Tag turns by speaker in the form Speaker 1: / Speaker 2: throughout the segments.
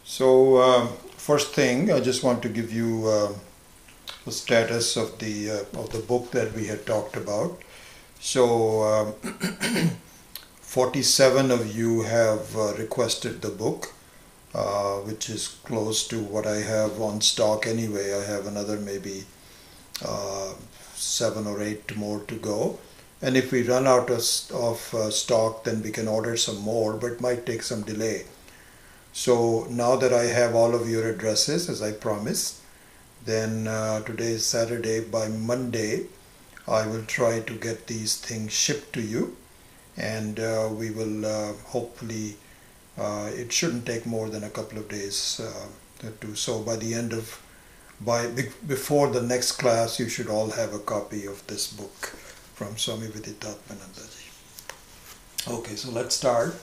Speaker 1: So, first thing, I just want to give you the status of the book that we had talked about. So, 47 of you have requested the book, which is close to what I have on stock anyway. I have another maybe 7 or 8 more to go. And if we run out of stock, then we can order some more, but it might take some delay. So now that I have all of your addresses, as I promised, then today is Saturday. By Monday, I will try to get these things shipped to you, and we will hopefully, it shouldn't take more than a couple of days to do so. By the end of, before the next class, you should all have a copy of this book from Swami Viditatmanandaji. Okay, so let's start.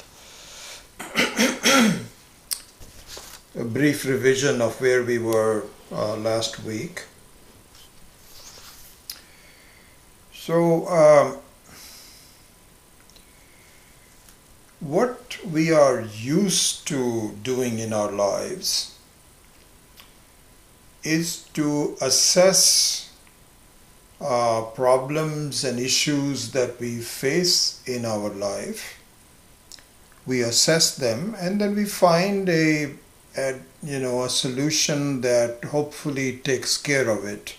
Speaker 1: A brief revision of where we were last week. So, what we are used to doing in our lives is to assess problems and issues that we face in our life. We assess them, and then we find a solution that hopefully takes care of it.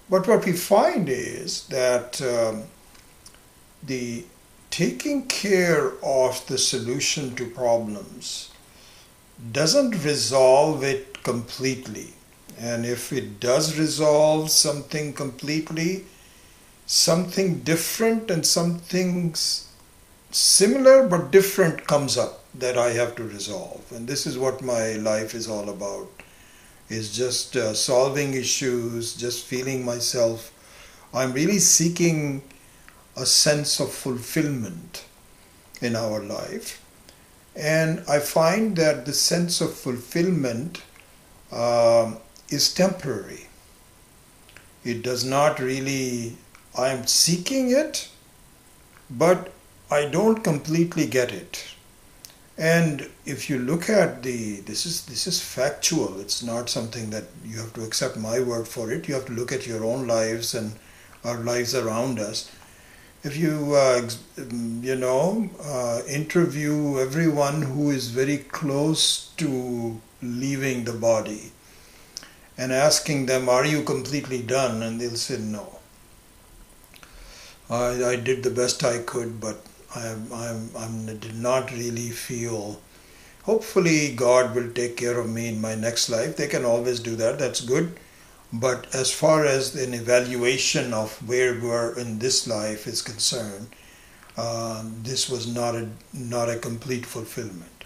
Speaker 1: But what we find is that the taking care of the solution to problems doesn't resolve it completely. And if it does resolve something completely, something different and something similar but different comes up that I have to resolve. And this is what my life is all about, is just solving issues, just feeling myself. I'm really seeking a sense of fulfillment in our life. And I find that the sense of fulfillment is temporary. It does not really, I'm seeking it, but I don't completely get it. And if you look at this is factual. It's not something that you have to accept my word for it. You have to look at your own lives and our lives around us. If you, interview everyone who is very close to leaving the body and asking them, are you completely done? And they'll say, no. I did the best I could, but I did not really feel. Hopefully God will take care of me in my next life. They can always do that. That's good. But as far as an evaluation of where we are in this life is concerned, this was not a complete fulfillment.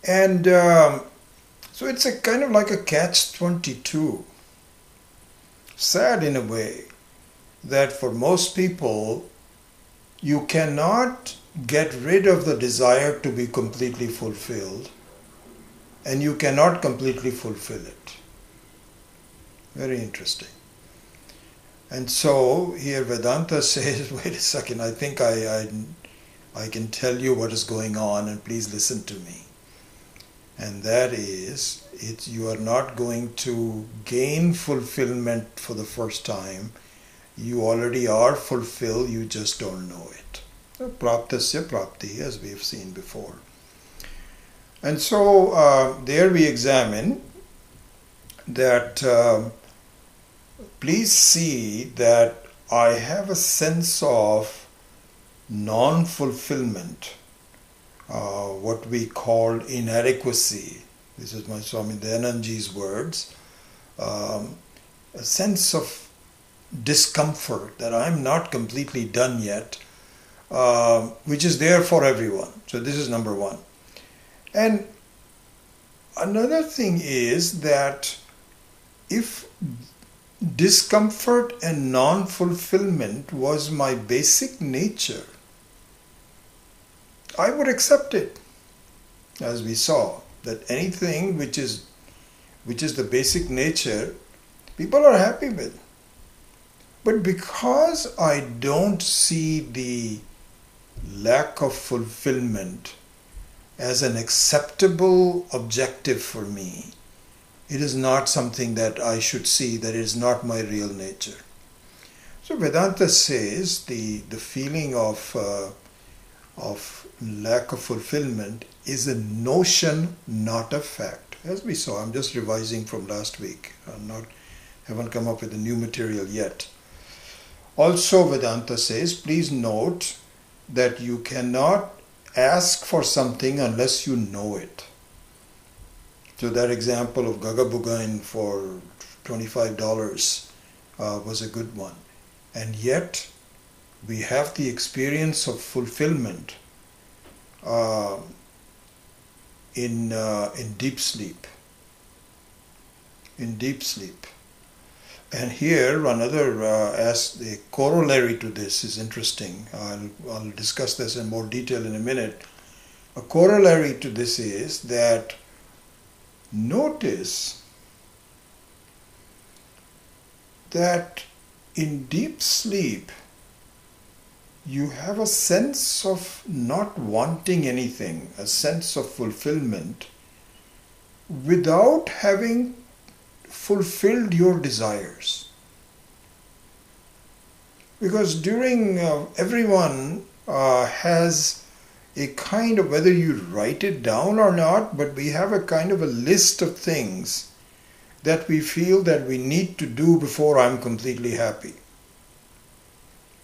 Speaker 1: And so it's a kind of like a catch-22. Sad in a way that for most people, you cannot get rid of the desire to be completely fulfilled, and you cannot completely fulfill it. Very interesting. And so here Vedanta says, wait a second, I think I can tell you what is going on, and please listen to me. And that is, you are not going to gain fulfillment for the first time. You already are fulfilled, you just don't know it. Praptasya prapti, as we've seen before. And so there we examine that, please see that I have a sense of non-fulfillment, what we call inadequacy. This is my Swami Dayanandaji's words. A sense of discomfort that I'm not completely done yet, which is there for everyone. So this is number one. And another thing is that if discomfort and non-fulfillment was my basic nature, I would accept it. As we saw, that anything which is the basic nature, people are happy with. But because I don't see the lack of fulfillment as an acceptable objective for me, it is not something that I should see, that it is not my real nature. So Vedanta says the feeling of lack of fulfillment is a notion, not a fact. As we saw, I'm just revising from last week. Haven't come up with the new material yet. Also, Vedanta says, please note that you cannot ask for something unless you know it. So that example of Gagabugain for $25 was a good one. And yet, we have the experience of fulfillment in deep sleep. In deep sleep. And here, another a corollary to this is interesting. I'll discuss this in more detail in a minute. A corollary to this is that notice that in deep sleep, you have a sense of not wanting anything, a sense of fulfillment, without having fulfilled your desires. Because everyone has a kind of, whether you write it down or not, but we have a kind of a list of things that we feel that we need to do before I'm completely happy.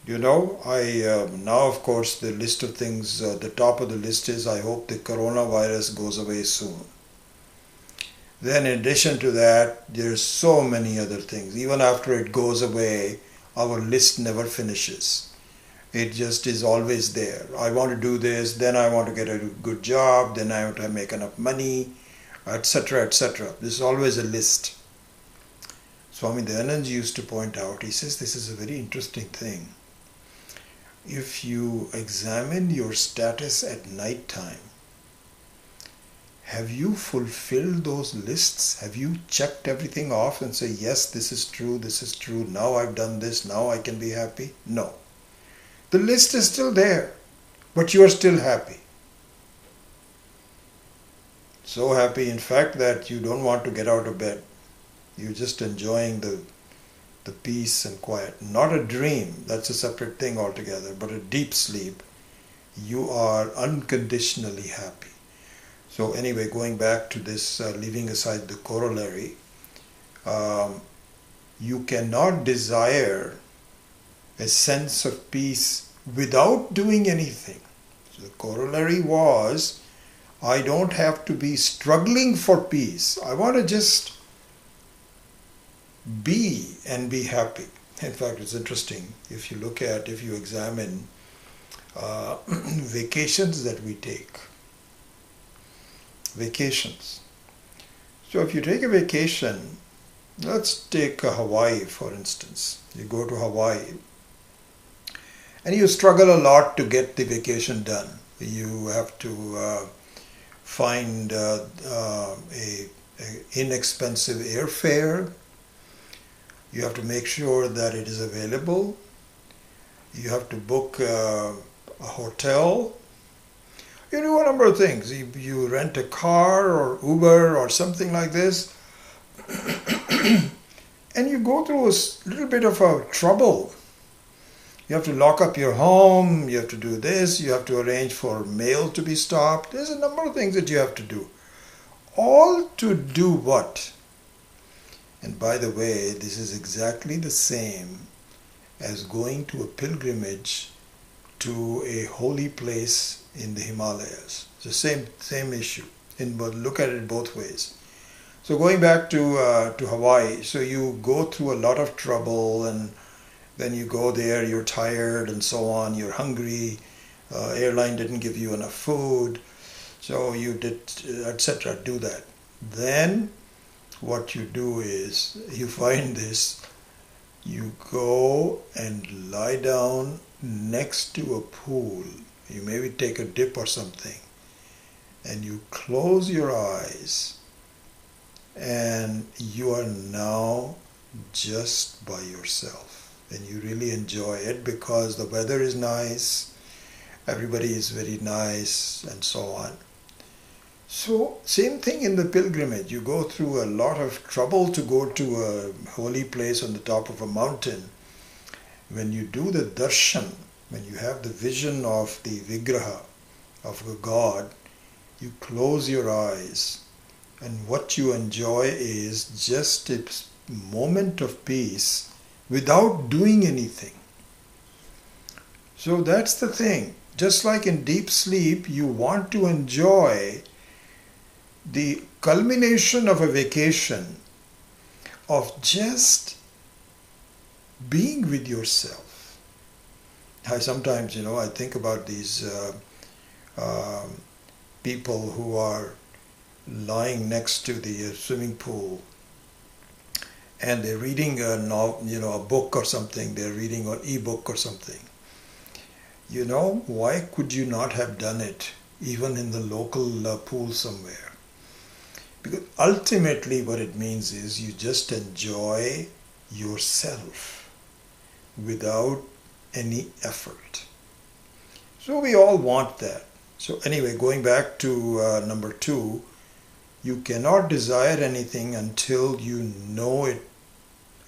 Speaker 1: You know, now of course the list of things, the top of the list is, I hope the coronavirus goes away soon. Then in addition to that, there's so many other things. Even after it goes away, our list never finishes. It just is always there. I want to do this, then I want to get a good job, then I want to make enough money, etc., etc. This is always a list. Swami Dayanand used to point out, he says this is a very interesting thing. If you examine your status at night time, have you fulfilled those lists? Have you checked everything off and say, yes, this is true, now I've done this, now I can be happy? No. The list is still there, but you are still happy. So happy, in fact, that you don't want to get out of bed. You're just enjoying the peace and quiet. Not a dream, that's a separate thing altogether, but a deep sleep. You are unconditionally happy. So anyway, going back to this, leaving aside the corollary, you cannot desire a sense of peace without doing anything. So the corollary was, I don't have to be struggling for peace. I want to just be and be happy. In fact, it's interesting. If you examine vacations that we take. Vacations. So if you take a vacation, let's take Hawaii for instance. You go to Hawaii and you struggle a lot to get the vacation done. You have to find a inexpensive airfare. You have to make sure that it is available. You have to book a hotel. You do a number of things. You rent a car or Uber or something like this. And you go through a little bit of a trouble. You have to lock up your home. You have to do this. You have to arrange for mail to be stopped. There's a number of things that you have to do. All to do what? And by the way, this is exactly the same as going to a pilgrimage to a holy place in the Himalayas. It's the same issue. Look at it both ways. So going back to Hawaii, so you go through a lot of trouble, and then you go there, you're tired and so on, you're hungry, airline didn't give you enough food, so you did, etc., do that. Then what you do is, you find this, you go and lie down next to a pool. You maybe take a dip or something, and you close your eyes, and you are now just by yourself. and you really enjoy it because the weather is nice, everybody is very nice, and so on. So, same thing in the pilgrimage. You go through a lot of trouble to go to a holy place on the top of a mountain. When you do the darshan, when you have the vision of the vigraha, of a God, you close your eyes, and what you enjoy is just a moment of peace without doing anything. So that's the thing. Just like in deep sleep, you want to enjoy the culmination of a vacation of just being with yourself. I sometimes, I think about these people who are lying next to the swimming pool and they're reading a book or something. They're reading an e-book or something. Why could you not have done it even in the local pool somewhere? Because ultimately what it means is you just enjoy yourself without any effort. So we all want that. So anyway, going back to number 2, you cannot desire anything until you know it.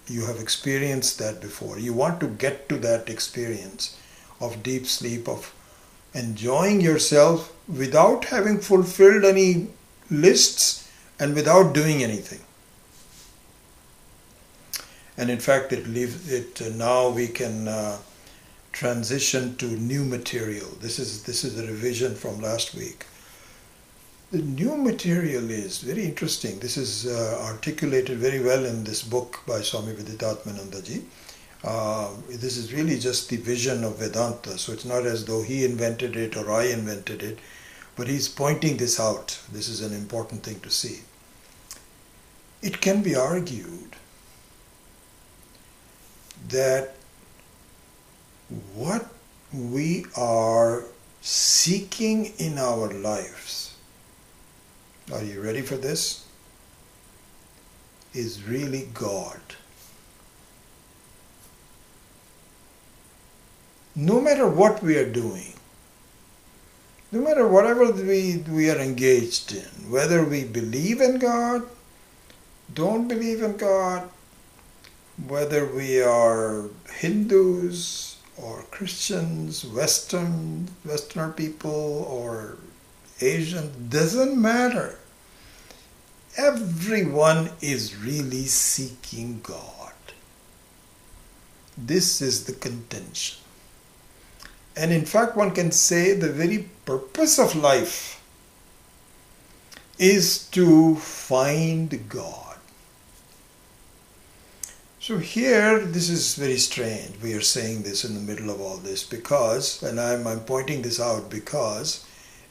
Speaker 1: You have experienced that before. You want to get to that experience of deep sleep, of enjoying yourself without having fulfilled any lists and without doing anything. And in fact, now we can transition to new material. This is a revision from last week. The new material is very interesting. This is articulated very well in this book by Swami Viditatmanandaji. This is really just the vision of Vedanta. So it's not as though he invented it or I invented it, but he's pointing this out. This is an important thing to see. It can be argued that what we are seeking in our lives, are you ready for this? Is really God. No matter what we are doing, no matter whatever we are engaged in, whether we believe in God, don't believe in God, whether we are Hindus or Christians, Westerner people or Asian, doesn't matter. Everyone is really seeking God. This is the contention. And in fact, one can say the very purpose of life is to find God. So here, this is very strange. We are saying this in the middle of all this because, and I'm pointing this out because,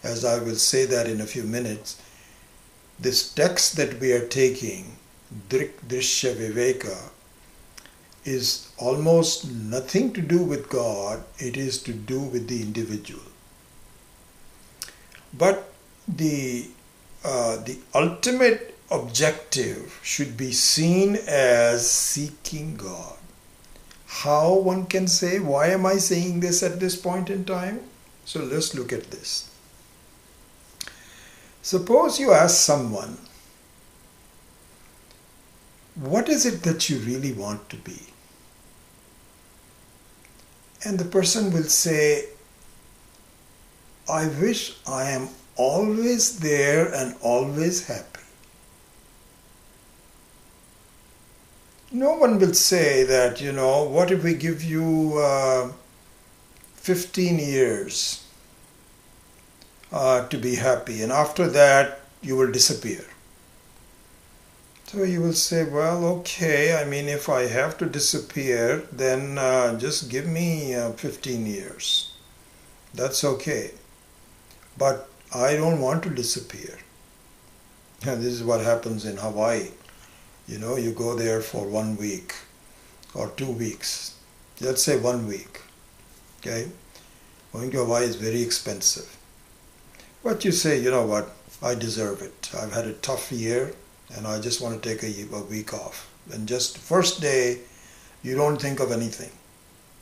Speaker 1: as I will say that in a few minutes, this text that we are taking, Drik Drishya Viveka, is almost nothing to do with God. It is to do with the individual. But the ultimate objective should be seen as seeking God. How one can say, why am I saying this at this point in time? So let's look at this. Suppose you ask someone, what is it that you really want to be? And the person will say, I wish I am always there and always happy. No one will say that, what if we give you 15 years to be happy, and after that you will disappear. So you will say, well, okay, if I have to disappear, then just give me 15 years. That's okay. But I don't want to disappear. And this is what happens in Hawaii. You go there for 1 week or 2 weeks. Let's say 1 week. Okay? Going to Hawaii is very expensive. But you say, you know what? I deserve it. I've had a tough year and I just want to take a week off. And just first day, You don't think of anything.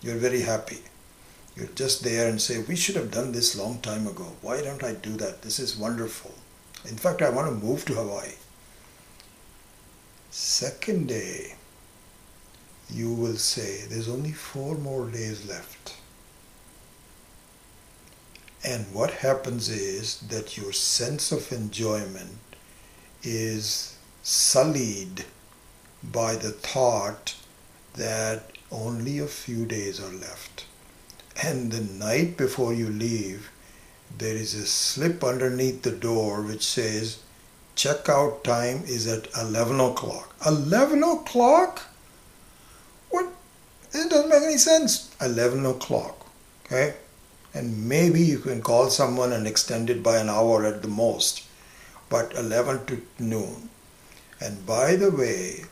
Speaker 1: You're very happy. You're just there and say, we should have done this long time ago. Why don't I do that? This is wonderful. In fact, I want to move to Hawaii. Second day, you will say, there's only 4 more days left. And what happens is that your sense of enjoyment is sullied by the thought that only a few days are left. And the night before you leave, there is a slip underneath the door which says, checkout time is at 11 o'clock. 11 o'clock? What? It doesn't make any sense. 11 o'clock. Okay? And maybe you can call someone and extend it by an hour at the most. But 11 to noon. And by the way,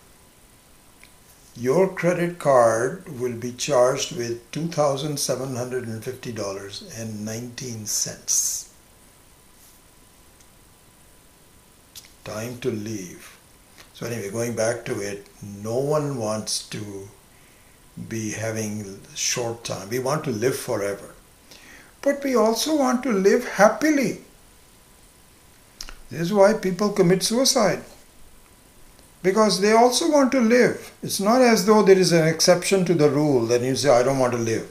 Speaker 1: your credit card will be charged with $2,750.19. Time to leave. So anyway, going back to it, no one wants to be having short time. We want to live forever. But we also want to live happily. This is why people commit suicide. Because they also want to live. It's not as though there is an exception to the rule that you say, I don't want to live.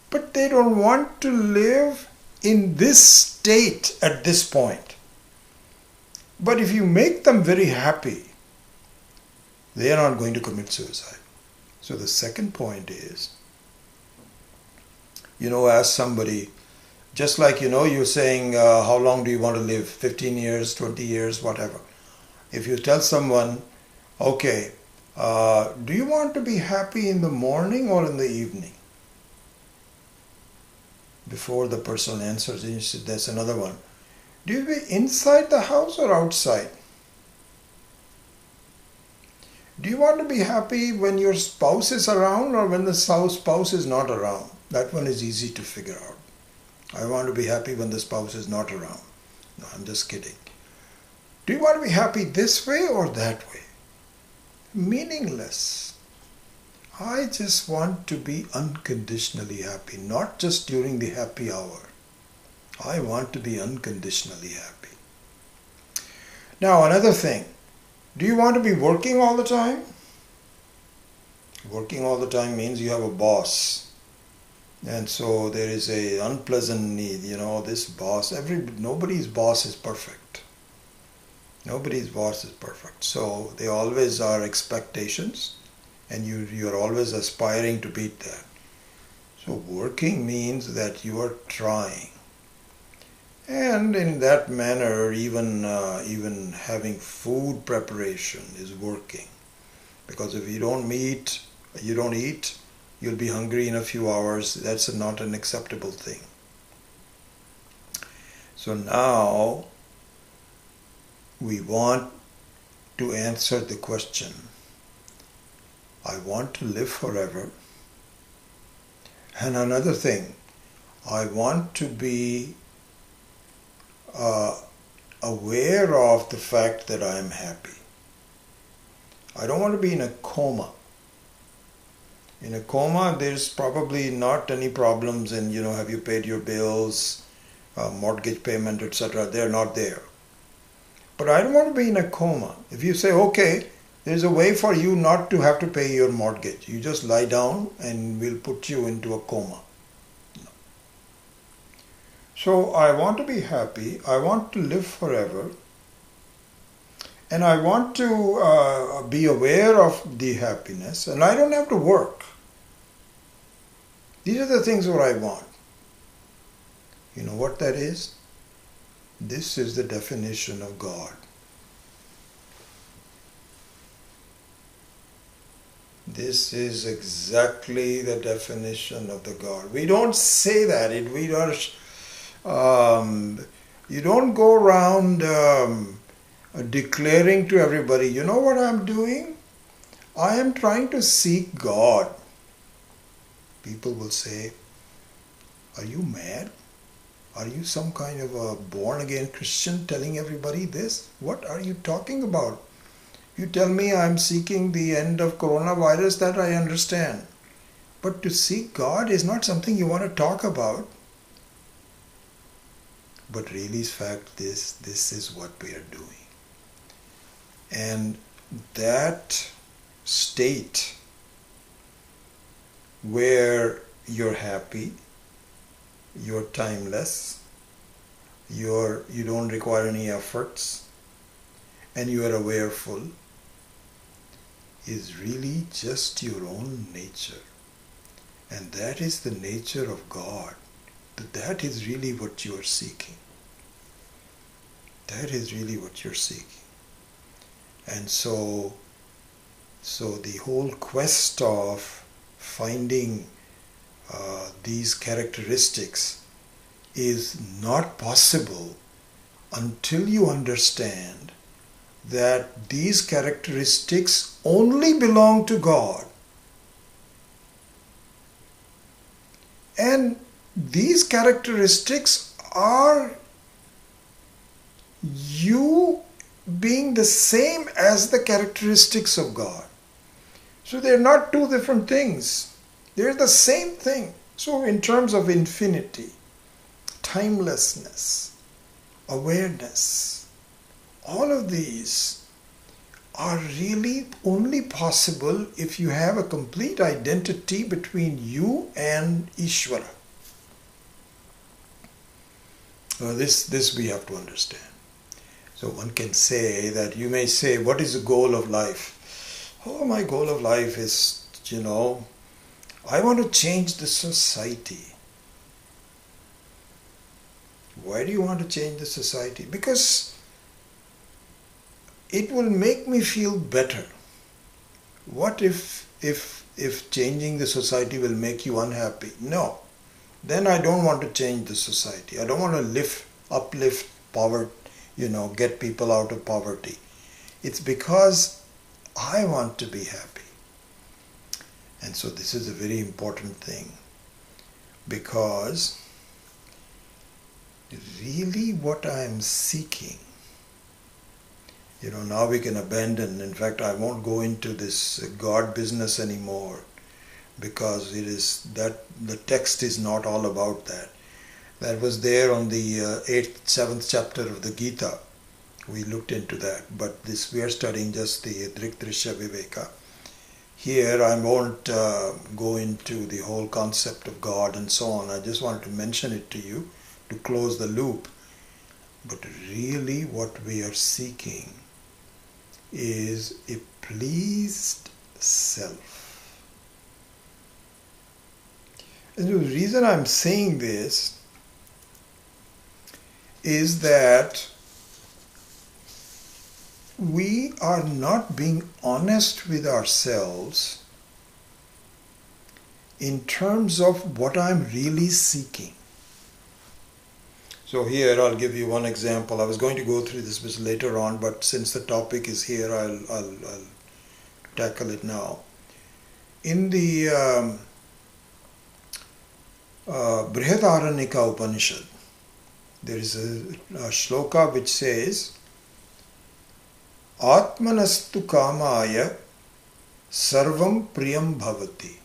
Speaker 1: But they don't want to live in this state at this point. But if you make them very happy, they are not going to commit suicide. So the second point is, ask somebody, just like, you're saying, how long do you want to live? 15 years, 20 years, whatever. If you tell someone, okay, do you want to be happy in the morning or in the evening? Before the person answers, you say, there's another one. Do you be inside the house or outside? Do you want to be happy when your spouse is around or when the spouse is not around? That one is easy to figure out. I want to be happy when the spouse is not around. No, I'm just kidding. Do you want to be happy this way or that way? Meaningless. I just want to be unconditionally happy, not just during the happy hour. I want to be unconditionally happy. Now, another thing. Do you want to be working all the time? Working all the time means you have a boss. And so there is an unpleasant need. This boss, nobody's boss is perfect. Nobody's boss is perfect. So there always are expectations and you're always aspiring to beat that. So working means that you are trying. And in that manner, even having food preparation is working. Because if you don't eat, you'll be hungry in a few hours. That's not an acceptable thing. So now we want to answer the question, I want to live forever. And another thing, I want to be aware of the fact that I am happy. I don't want to be in a coma. In a coma, there's probably not any problems in, have you paid your bills, mortgage payment, etc. They're not there. But I don't want to be in a coma. If you say, okay, there's a way for you not to have to pay your mortgage. You just lie down and we'll put you into a coma. No. So I want to be happy. I want to live forever. And I want to be aware of the happiness. And I don't have to work. These are the things that I want. You know what that is? This is the definition of God. This is exactly the definition of the God. We don't say that. You don't go around declaring to everybody, you know what I'm doing? I am trying to seek God. People will say, are you mad? Are you some kind of a born-again Christian telling everybody this? What are you talking about? You tell me I'm seeking the end of coronavirus, that I understand. But to seek God is not something you want to talk about. But really, fact is, this is what we are doing. And that state where you're happy, you're timeless, you don't require any efforts, and you are awareful, is really just your own nature. And that is the nature of God. That is really what you are seeking. That is really what you're seeking. And so the whole quest of finding these characteristics is not possible until you understand that these characteristics only belong to God. And these characteristics are you being the same as the characteristics of God. So they're not two different things. They're the same thing. So in terms of infinity, timelessness, awareness, all of these are really only possible if you have a complete identity between you and Ishvara. This we have to understand. So one can say that, you may say, what is the goal of life? Oh, my goal of life is, I want to change the society. Why do you want to change the society? Because it will make me feel better. What if changing the society will make you unhappy? No. Then I don't want to change the society. I don't want to uplift poverty, get people out of poverty. It's because I want to be happy. And so this is a very important thing, because really what I am seeking, now we can abandon. In fact, I won't go into this God business anymore, because the text is not all about that. That was there on the 7th chapter of the Gita. We looked into that. But we are studying just the Drik Drishya Viveka. Here I won't go into the whole concept of God and so on. I just wanted to mention it to you to close the loop. But really what we are seeking is a pleased self. And the reason I'm saying this is that we are not being honest with ourselves in terms of what I'm really seeking. So here I'll give you one example. I was going to go through this bit later on, but since the topic is here, I'll tackle it now. In the Brihadaranyaka Upanishad, there is a shloka which says, Atmanastu kamaya sarvam priyam bhavati.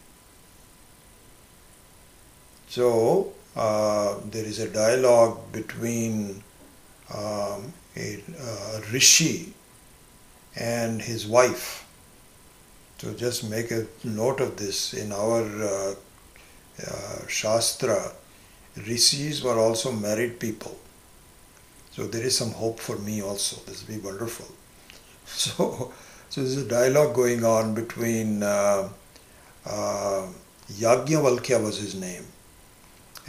Speaker 1: So there is a dialogue between a rishi and his wife. So just make a note of this. In our Shastra, rishis were also married people. So there is some hope for me also. This will be wonderful. So there's a dialogue going on between Yajnavalkya was his name,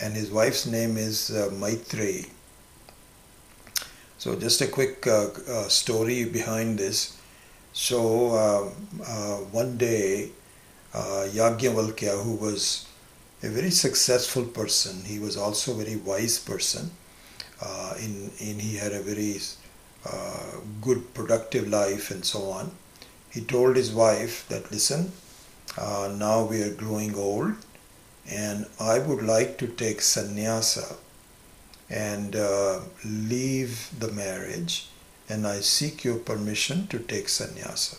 Speaker 1: and his wife's name is Maitreyi. So just a quick story behind this. So one day Yajnavalkya, who was a very successful person, he was also a very wise person. He had a very good productive life and so on. He told his wife that, listen, now we are growing old and I would like to take sannyasa and leave the marriage and I seek your permission to take sannyasa.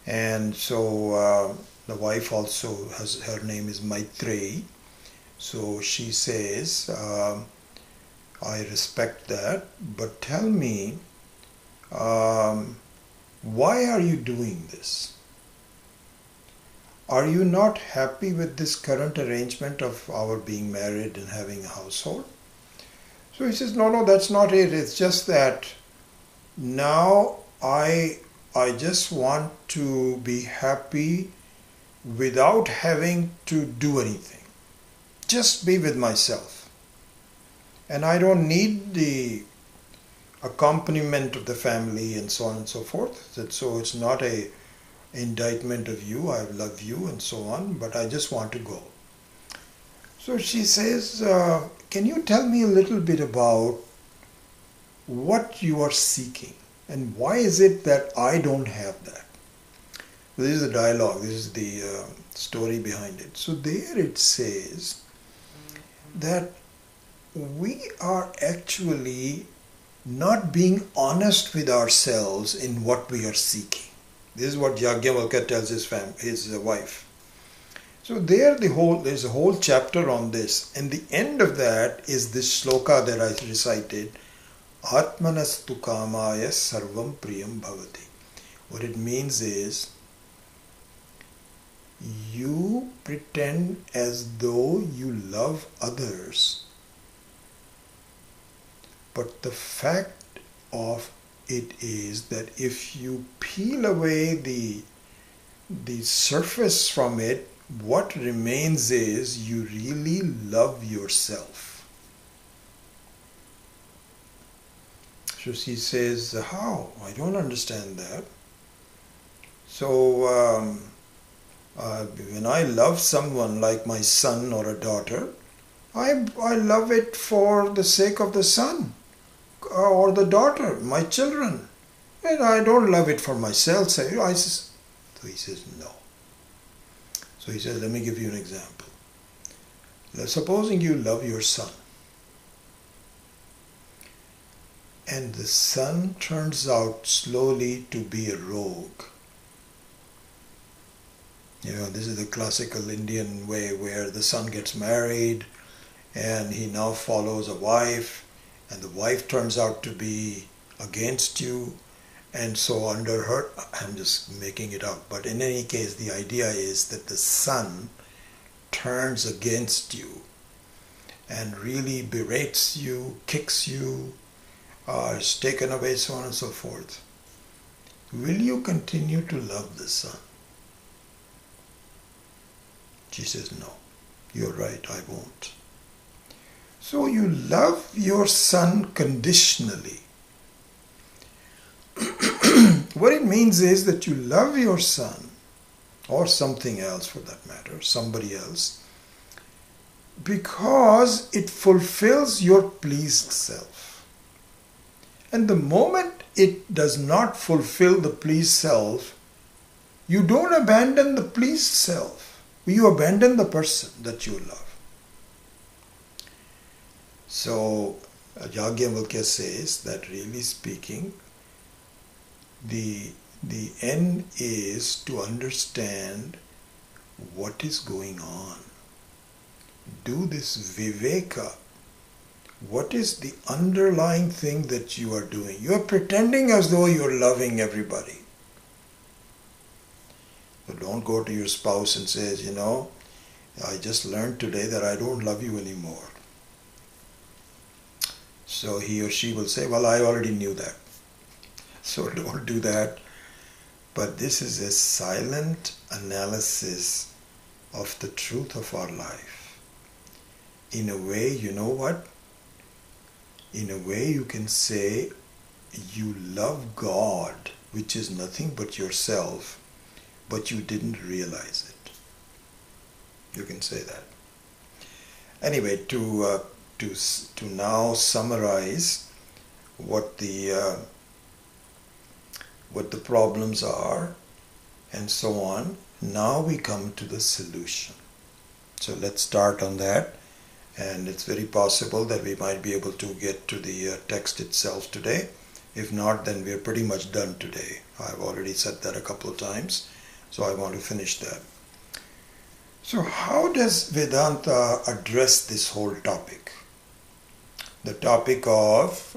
Speaker 1: And so the wife also has, her name is Maitreyi. So she says, I respect that, but tell me, why are you doing this? Are you not happy with this current arrangement of our being married and having a household? So he says, no, that's not it. It's just that now I just want to be happy without having to do anything. Just be with myself. And I don't need the accompaniment of the family and so on and so forth. So it's not a indictment of you, I love you and so on, but I just want to go. So she says, can you tell me a little bit about what you are seeking and why is it that I don't have that? This is the dialogue, this is the story behind it. So there it says that we are actually not being honest with ourselves in what we are seeking. This is what Yajnavalkya tells his wife. So there's a whole chapter on this, and the end of that is this shloka that I recited, Atmanastu kamaya sarvam priyam bhavati. What it means is, you pretend as though you love others, but the fact of it is that if you peel away the surface from it, what remains is you really love yourself. So she says, how? I don't understand that. So when I love someone like my son or a daughter, I love it for the sake of the son or the daughter, my children. And I don't love it for myself. So he says, no. So he says, let me give you an example. Supposing you love your son, and the son turns out slowly to be a rogue. This is the classical Indian way where the son gets married and he now follows a wife, and the wife turns out to be against you, and so under her, I'm just making it up, but in any case the idea is that the son turns against you and really berates you, kicks you, is taken away, so on and so forth. Will you continue to love the son? She says, no, you're right, I won't. So you love your son conditionally. What it means is that you love your son, or something else for that matter, somebody else, because it fulfills your pleased self. And the moment it does not fulfill the pleased self, you don't abandon the pleased self. You abandon the person that you love. So Yajnavalkya says that really speaking, the end is to understand what is going on. Do this viveka. What is the underlying thing that you are doing? You are pretending as though you are loving everybody. But don't go to your spouse and say, I just learned today that I don't love you anymore. So he or she will say, well, I already knew that. So don't do that. But this is a silent analysis of the truth of our life. In a way, you know what? In a way you can say you love God, which is nothing but yourself, but you didn't realize it. You can say that. Anyway, to now summarize what the problems are and so on, now we come to the solution. So let's start on that, and it's very possible that we might be able to get to the text itself today. If not, then we're pretty much done today. I've already said that a couple of times, so I want to finish that. So how does Vedanta address this whole topic? The topic of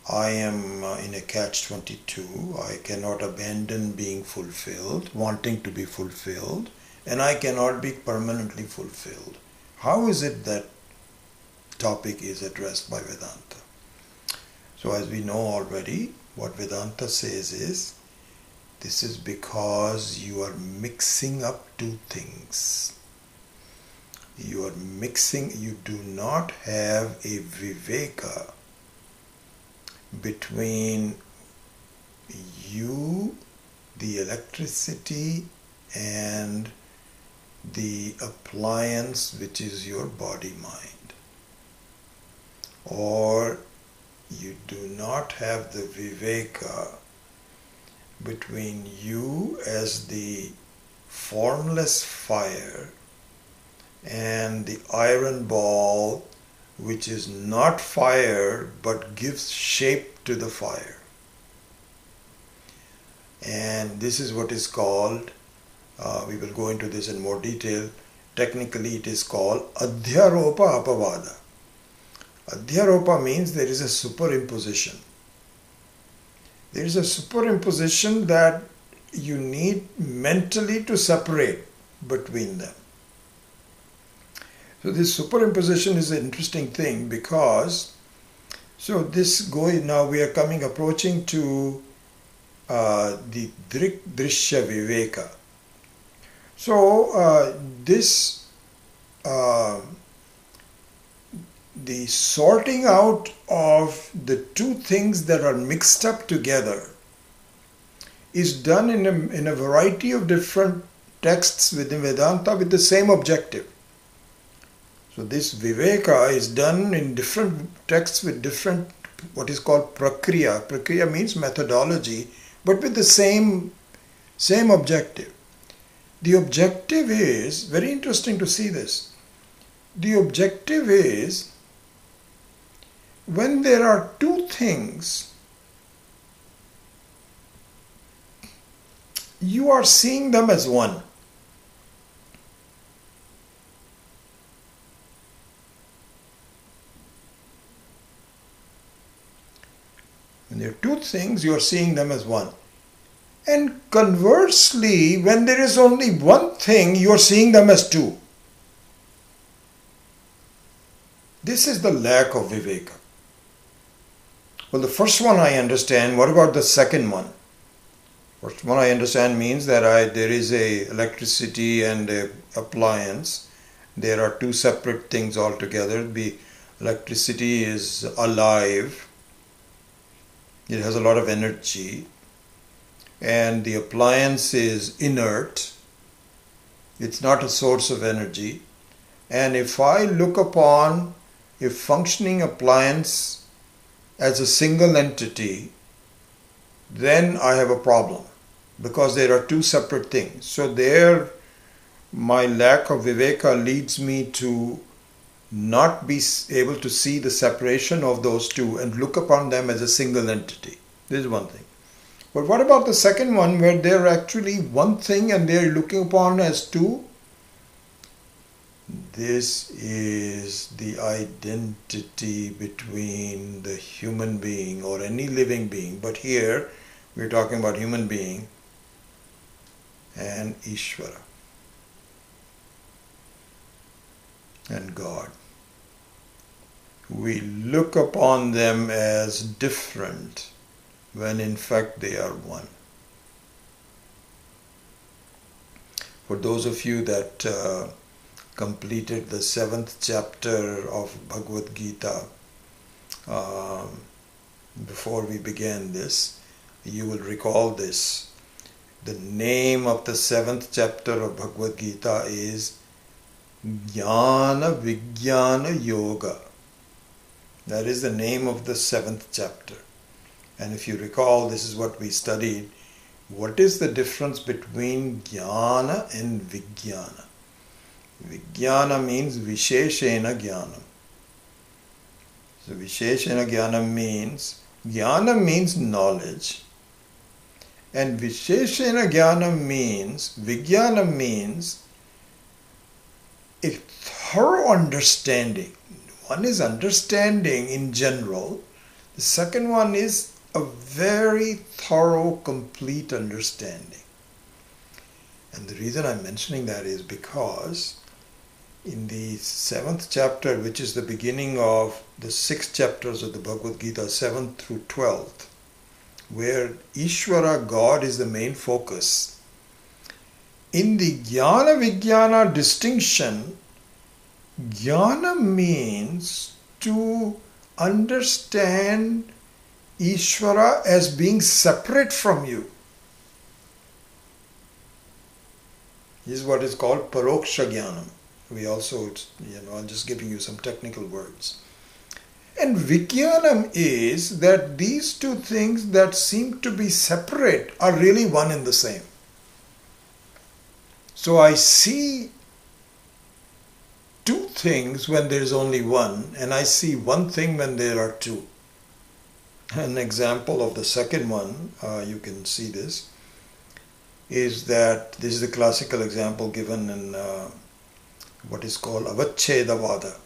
Speaker 1: I am in a catch-22, I cannot abandon being fulfilled, wanting to be fulfilled, and I cannot be permanently fulfilled. How is it that topic is addressed by Vedanta? So as we know already, what Vedanta says is, this is because you are mixing up two things. You do not have a viveka between you, the electricity, and the appliance which is your body-mind. Or you do not have the viveka between you as the formless fire and the iron ball which is not fire but gives shape to the fire. And this is what is called, we will go into this in more detail, technically it is called adhyaropa apavada. Adhyaropa means there is a superimposition. There is a superimposition that you need mentally to separate between them. So this superimposition is an interesting thing because, now we are approaching to the Drik Drishya Viveka. So the sorting out of the two things that are mixed up together is done in a variety of different texts within Vedanta with the same objective. So this Viveka is done in different texts with different, what is called prakriya. Prakriya means methodology, but with the same objective. The objective is, very interesting to see this, the objective is when there are two things, you are seeing them as one. When there are two things, you are seeing them as one. And conversely, when there is only one thing, you are seeing them as two. This is the lack of Viveka. Well, the first one I understand. What about the second one? First one I understand means that there is a electricity and a appliance. There are two separate things altogether. The electricity is alive. It has a lot of energy. And the appliance is inert. It's not a source of energy. And if I look upon a functioning appliance as a single entity, then I have a problem because there are two separate things. So my lack of Viveka leads me to not be able to see the separation of those two and look upon them as a single entity. This is one thing. But what about the second one where they're actually one thing and they're looking upon as two? This is the identity between the human being or any living being. But here we're talking about human being and Ishvara and God. We look upon them as different when in fact they are one. For those of you that completed the 7th chapter of Bhagavad Gita, before we began this, you will recall this. The name of the 7th chapter of Bhagavad Gita is Jnana Vijnana Yoga. That is the name of the 7th chapter. And if you recall, this is what we studied. What is the difference between Jnana and Vijnana? Vijnana means Visheshena Jnanam. So Visheshena Jnanam means Jnana means knowledge, and Visheshena Jnana means, Vijnana means a thorough understanding. One is understanding in general. The second one is a very thorough, complete understanding. And the reason I'm mentioning that is because in the 7th chapter, which is the beginning of the 6 chapters of the Bhagavad Gita, 7th through 12th, where Ishvara, God, is the main focus. In the Jnana Vijnana distinction, Jnana means to understand Ishvara as being separate from you. This is what is called Paroksha Jnanam. We also, I'm just giving you some technical words. And Vijnanam is that these two things that seem to be separate are really one and the same. So I see two things when there is only one, and I see one thing when there are two. An example of the second one, you can see this, is that this is the classical example given in what is called Avachedavada.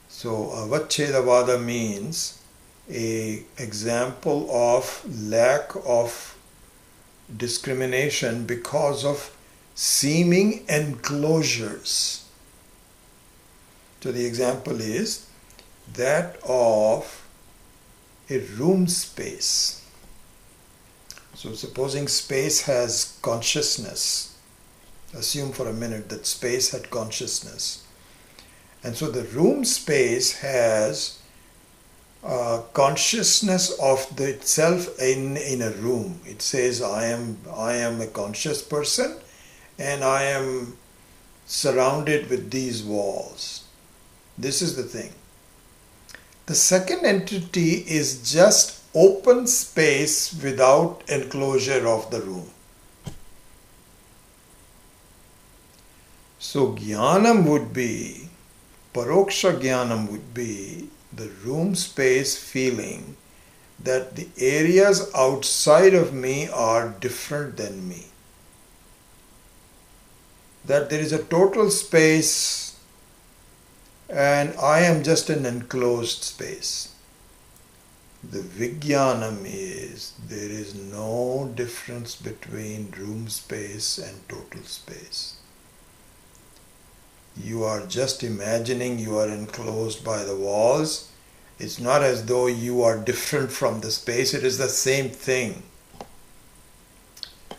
Speaker 1: So Avachedavada means an example of lack of discrimination because of seeming enclosures. So the example is that of a room space. So supposing space has consciousness, assume for a minute that space had consciousness. And so the room space has consciousness of itself in a room. It says, I am a conscious person and I am surrounded with these walls. This is the thing. The second entity is just open space without enclosure of the room. So Jnanam would be, Paroksha Jnanam would be the room space feeling that the areas outside of me are different than me. That there is a total space and I am just an enclosed space. The Vijnanam is there is no difference between room space and total space. You are just imagining you are enclosed by the walls. It's not as though you are different from the space, it is the same thing.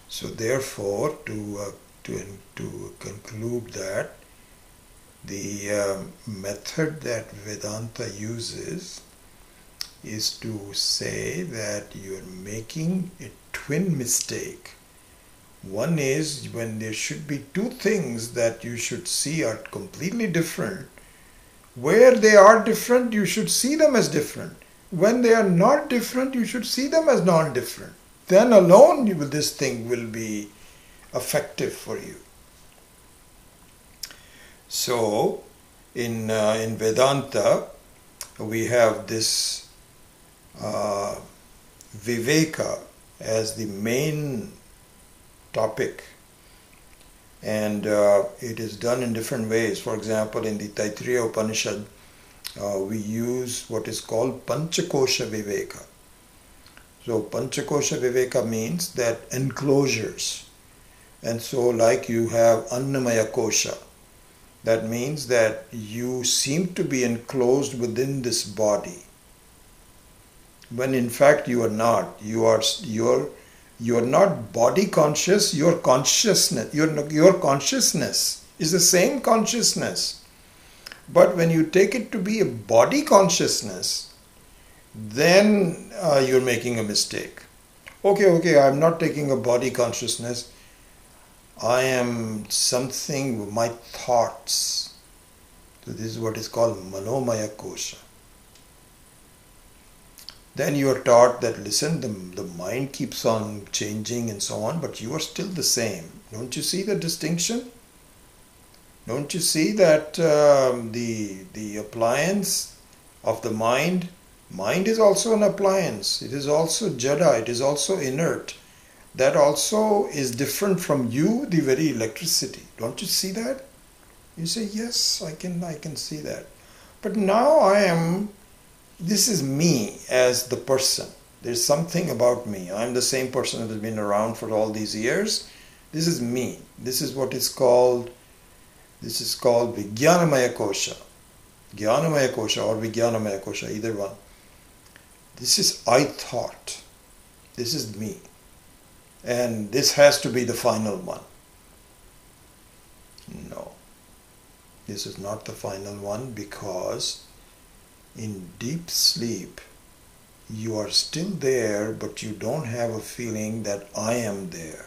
Speaker 1: So therefore, to conclude that, the method that Vedanta uses is to say that you are making a twin mistake. One is when there should be two things that you should see are completely different. Where they are different, you should see them as different. When they are not different, you should see them as non-different. Then alone this thing will be effective for you. So, in Vedanta, we have this Viveka as the main topic, and it is done in different ways. For example, in the Taittiriya Upanishad, we use what is called Panchakosha Viveka. So Panchakosha Viveka means that enclosures, and so like you have Annamaya Kosha, that means that you seem to be enclosed within this body, when in fact you are not. You are not body conscious. Your consciousness is the same consciousness, but when you take it to be a body consciousness, then you're making a mistake. Okay, I'm not taking a body consciousness. I am something, my thoughts. So this is what is called Manomaya Kosha. Then you are taught that, listen, the mind keeps on changing and so on, but you are still the same. Don't you see the distinction? Don't you see that the appliance of the mind Mind is also an appliance. It is also jada. It is also inert. That also is different from you, the very electricity. Don't you see that? You say, yes, I can see that. But now this is me as the person. There's something about me. I'm the same person that has been around for all these years. This is me. This is called Vijnanamaya Kosha. Jnanamaya Kosha or Vijnanamaya Kosha, either one. This is I thought. This is me. And this has to be the final one. No. This is not the final one, because in deep sleep you are still there, but you don't have a feeling that I am there.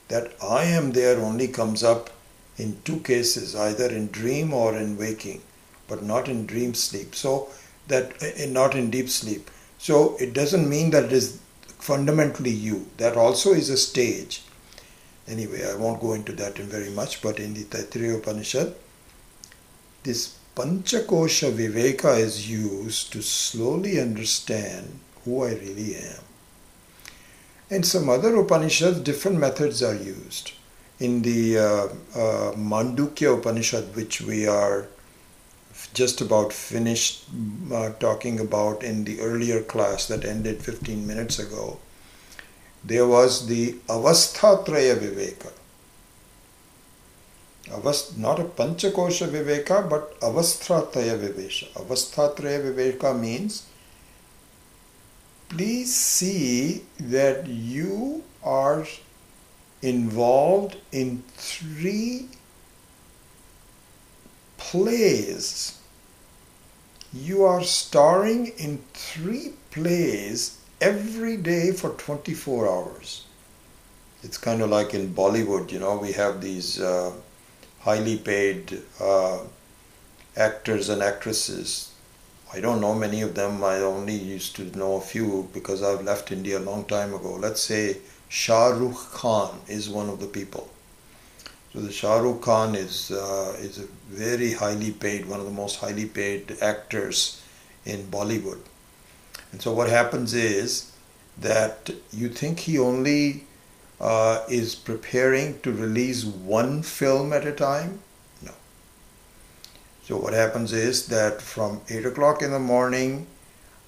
Speaker 1: That I am there only comes up in two cases, either in dream or in waking, but not in dream sleep. So not in deep sleep. So it doesn't mean that it is fundamentally you. That also is a stage. Anyway, I won't go into that in very much, but in the Taittiriya Upanishad, this Panchakosha Viveka is used to slowly understand who I really am. In some other Upanishads, different methods are used. In the Mandukya Upanishad, which we are just about finished talking about in the earlier class that ended 15 minutes ago, there was the Avasthatraya Viveka. Not a Panchakosha Viveka, but Avasthatraya Viveka. Avasthatraya Viveka means, please see that you are involved in 3 plays. You are starring in 3 plays every day for 24 hours. It's kind of like in Bollywood, we have these highly paid actors and actresses. I don't know many of them. I only used to know a few because I've left India a long time ago. Let's say Shah Rukh Khan is one of the people. So the Shah Rukh Khan is a very highly paid, one of the most highly paid actors in Bollywood. And so what happens is that you think he only is preparing to release one film at a time? No. So what happens is that from 8 o'clock in the morning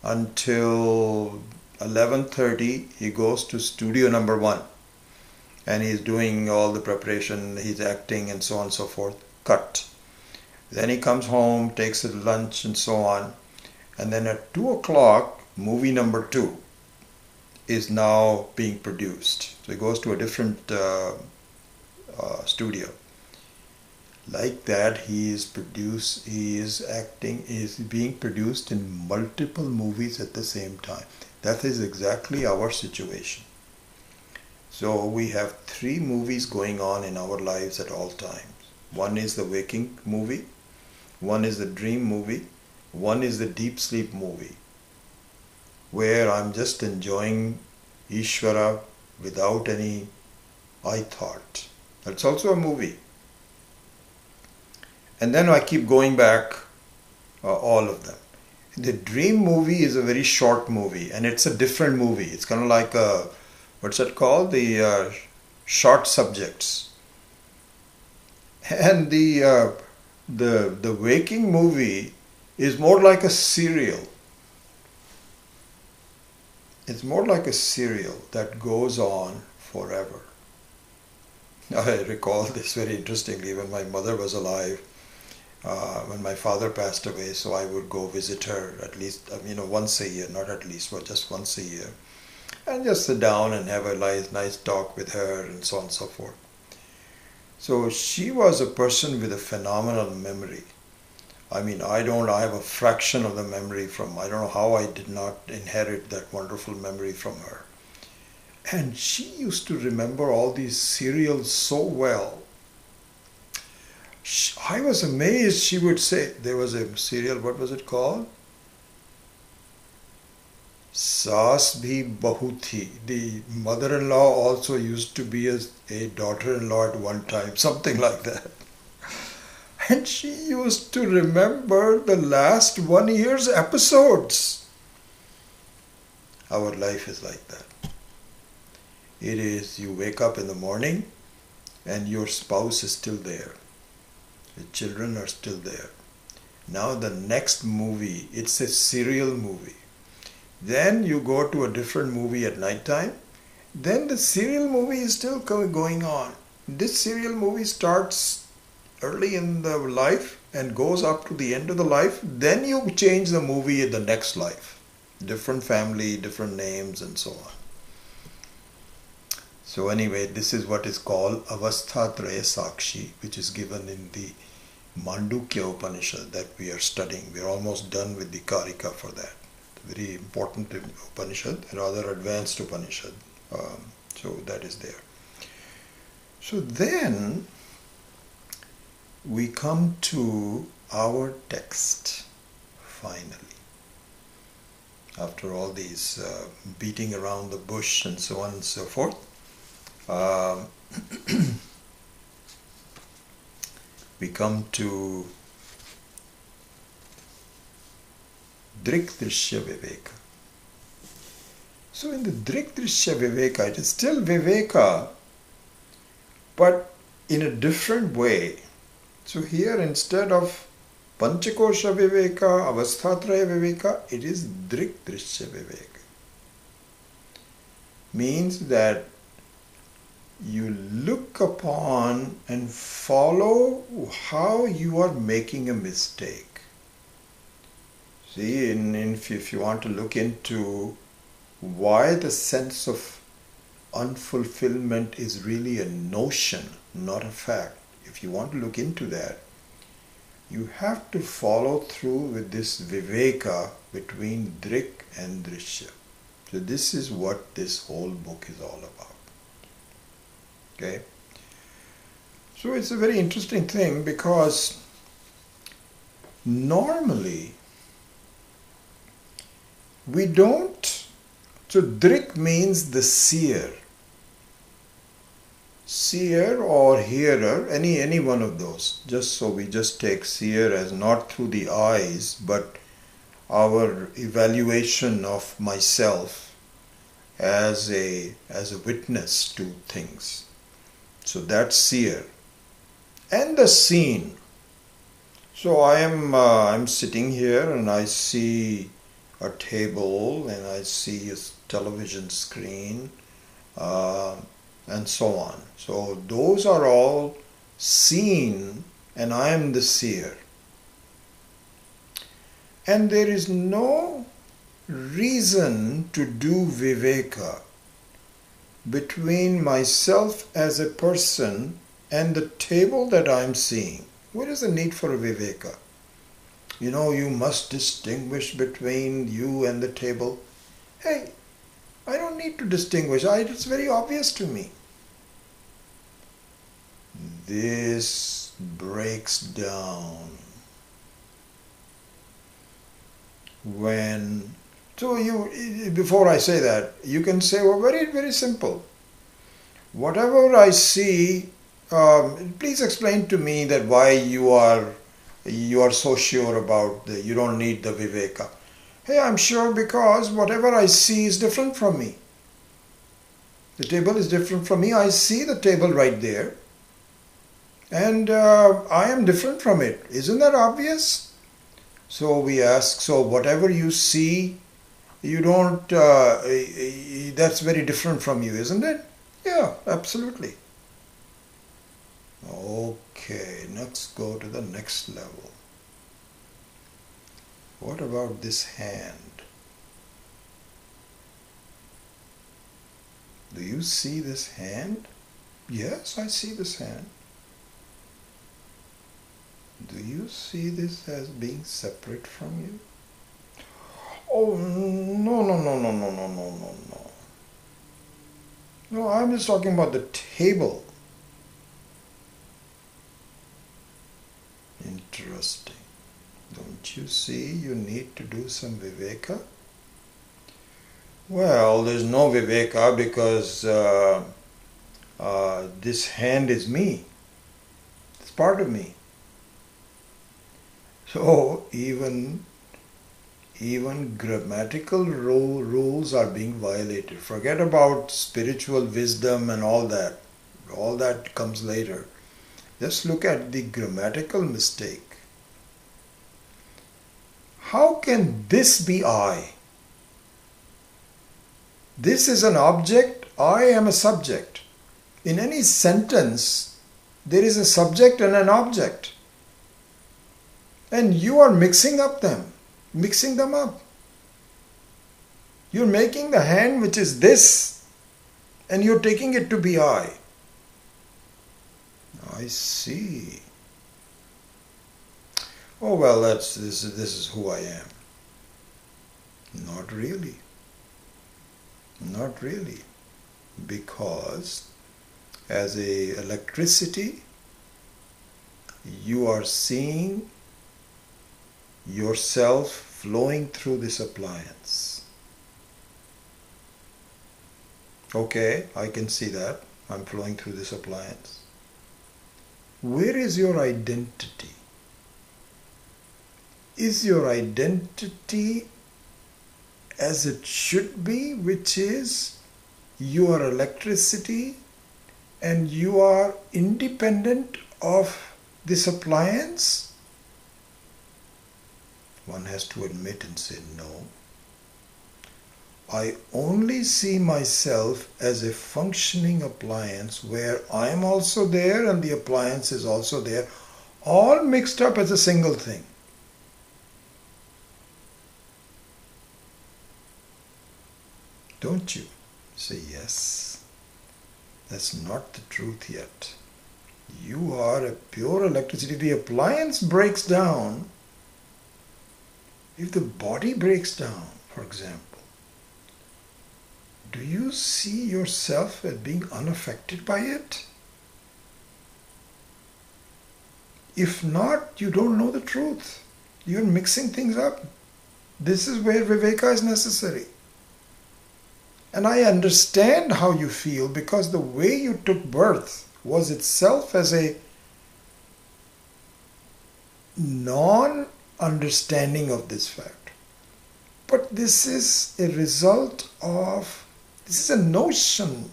Speaker 1: until 11:30, he goes to studio number 1. And he's doing all the preparation, he's acting and so on and so forth. Cut. Then he comes home, takes a lunch and so on. And then at 2 o'clock, movie number 2 is now being produced. So he goes to a different studio. Like that, he is being produced in multiple movies at the same time. That is exactly our situation. So we have 3 movies going on in our lives at all times. One is the waking movie, one is the dream movie, one is the deep sleep movie, where I'm just enjoying Ishvara without any I thought. That's also a movie. And then I keep going back all of them. The dream movie is a very short movie, and it's a different movie. It's kind of like what's that called? The short subjects. And the waking movie is more like a serial. It's more like a serial that goes on forever. I recall this very interestingly when my mother was alive, when my father passed away, so I would go visit her at least, once a year, not at least, but just once a year. And just sit down and have a nice talk with her and so on and so forth. So she was a person with a phenomenal memory. I have a fraction of the memory I don't know how I did not inherit that wonderful memory from her. And she used to remember all these serials so well. I was amazed. She would say, there was a serial, what was it called? Saas bhi bahu thi. The mother-in-law also used to be a daughter-in-law at one time, something like that. And she used to remember the last 1 year's episodes. Our life is like that. It is, you wake up in the morning and your spouse is still there. The children are still there. Now the next movie, it's a serial movie. Then you go to a different movie at night time. Then the serial movie is still going on. This serial movie starts early in the life and goes up to the end of the life. Then you change the movie in the next life. Different family, different names and so on. So anyway, this is what is called Avasthatraya Sakshi, which is given in the Mandukya Upanishad that we are studying. We are almost done with the Karika for that. Very important Upanishad, rather advanced Upanishad. So that is there. So then we come to our text finally. After all these beating around the bush and so on and so forth, we come to Drik Drishya Viveka. So in the Drik Drishya Viveka, it is still Viveka, but in a different way. So here, instead of Panchakosha Viveka, Avasthatraya Viveka, it is Drik Drishya Viveka. Means that you look upon and follow how you are making a mistake. See, if you want to look into why the sense of unfulfillment is really a notion, not a fact, if you want to look into that, you have to follow through with this Viveka between Drik and Drishya. So this is what this whole book is all about. Okay? So it's a very interesting thing because normally we don't. So Drik means the seer. Seer or hearer, any one of those. Just so we just take seer as not through the eyes, but our evaluation of myself as a witness to things. So that's seer. And the seen. So I'm sitting here and I see a table and I see a television screen and so on. So those are all seen and I am the seer. And there is no reason to do Viveka between myself as a person and the table that I am seeing. What is the need for a Viveka? You know, you must distinguish between you and the table. Hey, I don't need to distinguish. It's very obvious to me. This breaks down when... So before I say that, you can say, well, very, very simple. Whatever I see, please explain to me that why you are so sure about you don't need the Viveka. Hey, I'm sure because whatever I see is different from me. The table is different from me. I see the table right there. And I am different from it. Isn't that obvious? So we ask, so whatever you see, you don't, that's very different from you, isn't it? Yeah, absolutely. Okay, let's go to the next level. What about this hand? Do you see this hand? Yes, I see this hand. Do you see this as being separate from you? Oh, no. No, I'm just talking about the table. Interesting. Don't you see you need to do some Viveka? Well, there's no Viveka because this hand is me. It's part of me. So even even grammatical rules are being violated. Forget about spiritual wisdom and all that. All that comes later. Just look at the grammatical mistake. How can this be I? This is an object, I am a subject. In any sentence, there is a subject and an object. And you are mixing them up. You're making the hand which is this, and you're taking it to be I. I see. Oh well, this is who I am. Not really. Not really. Because as a electricity, you are seeing yourself flowing through this appliance. Okay, I can see that. I'm flowing through this appliance. Where is your identity? Is your identity as it should be, which is you are electricity and you are independent of this appliance? One has to admit and say, no. I only see myself as a functioning appliance where I am also there and the appliance is also there, all mixed up as a single thing. Don't you? Say yes. That's not the truth yet. You are a pure electricity. The appliance breaks down. If the body breaks down, for example, do you see yourself as being unaffected by it? If not, you don't know the truth. You're mixing things up. This is where Viveka is necessary. And I understand how you feel, because the way you took birth was itself as a non-understanding of this fact. But this is a result of, this is a notion.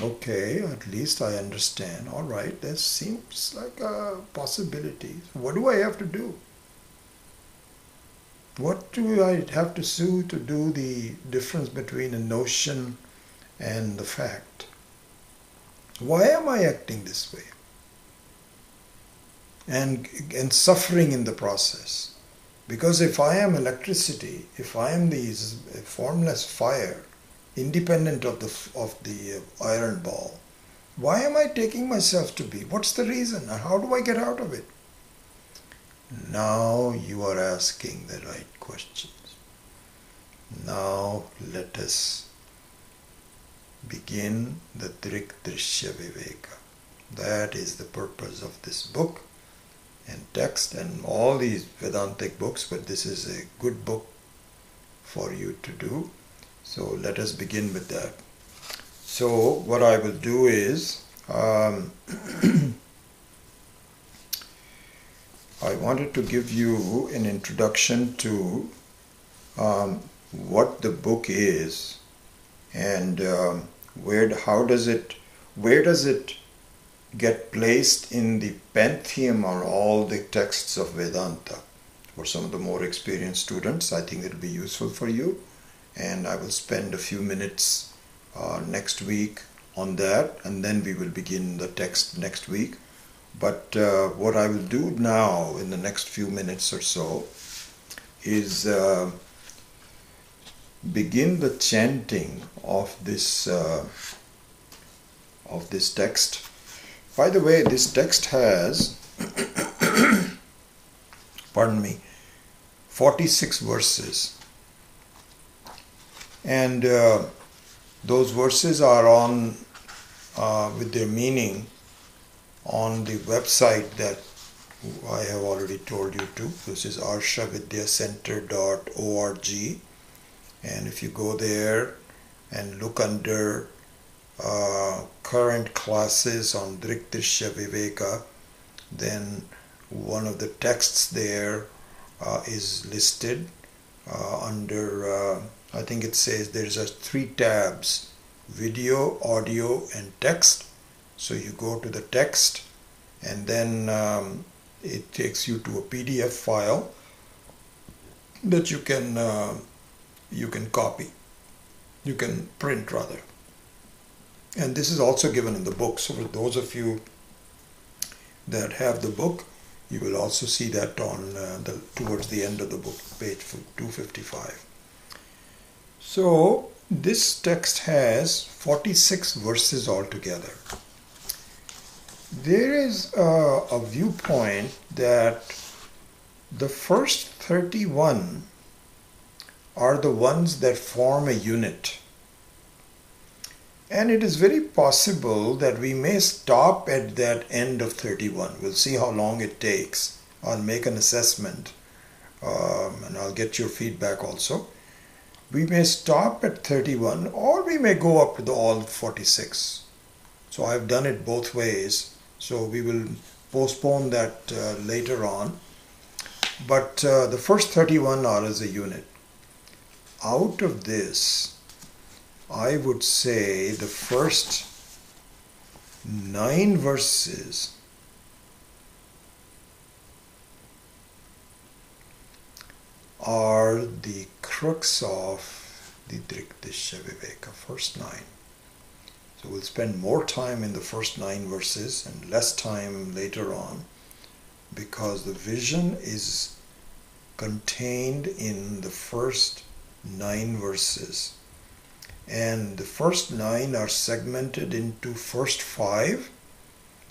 Speaker 1: Okay, at least I understand. All right, that seems like a possibility. What do I have to do? What do I have to do to do the difference between a notion and the fact? Why am I acting this way? And suffering in the process. Because if I am electricity, if I am the formless fire, independent of the iron ball, why am I taking myself to be? What's the reason? And how do I get out of it? Now you are asking the right questions. Now let us begin the Drik Drishya Viveka. That is the purpose of this book and text and all these Vedantic books, but this is a good book for you to do. So let us begin with that. So what I will do is I wanted to give you an introduction to what the book is and where does it get placed in the pantheon of all the texts of Vedanta. For some of the more experienced students, I think it will be useful for you, and I will spend a few minutes next week on that, and then we will begin the text next week. But what I will do now in the next few minutes or so is begin the chanting of this text. By the way, this text has 46 verses, and those verses are on with their meaning on the website that I have already told you to. This is arshavidyacenter.org, and if you go there and look under current classes on Drik Drishya Viveka, then one of the texts there is listed under, I think it says there's 3 tabs: video, audio, and text. So you go to the text, and then it takes you to a PDF file that you can copy, you can print rather. And this is also given in the book. So for those of you that have the book, you will also see that on towards the end of the book, page 255. So this text has 46 verses altogether. There is a viewpoint that the first 31 are the ones that form a unit. And it is very possible that we may stop at that end of 31. We'll see how long it takes. I'll make an assessment and I'll get your feedback also. We may stop at 31 or we may go up to all 46. So I've done it both ways. So we will postpone that later on. But the first 31 are as a unit. Out of this, I would say the first 9 verses are the crux of the Drik Drishya Viveka, first 9. So we'll spend more time in the first 9 verses and less time later on, because the vision is contained in the first 9 verses. And the first 9 are segmented into first 5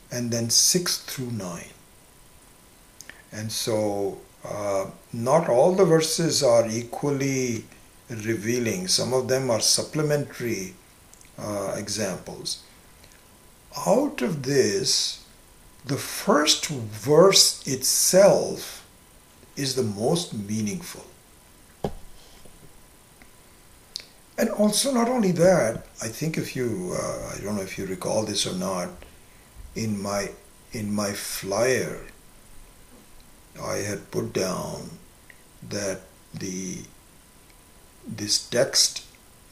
Speaker 1: and then 6 through 9. And so not all the verses are equally revealing. Some of them are supplementary examples. Out of this, the first verse itself is the most meaningful. And also, not only that, I think if you, I don't know if you recall this or not, in my flyer, I had put down that this text,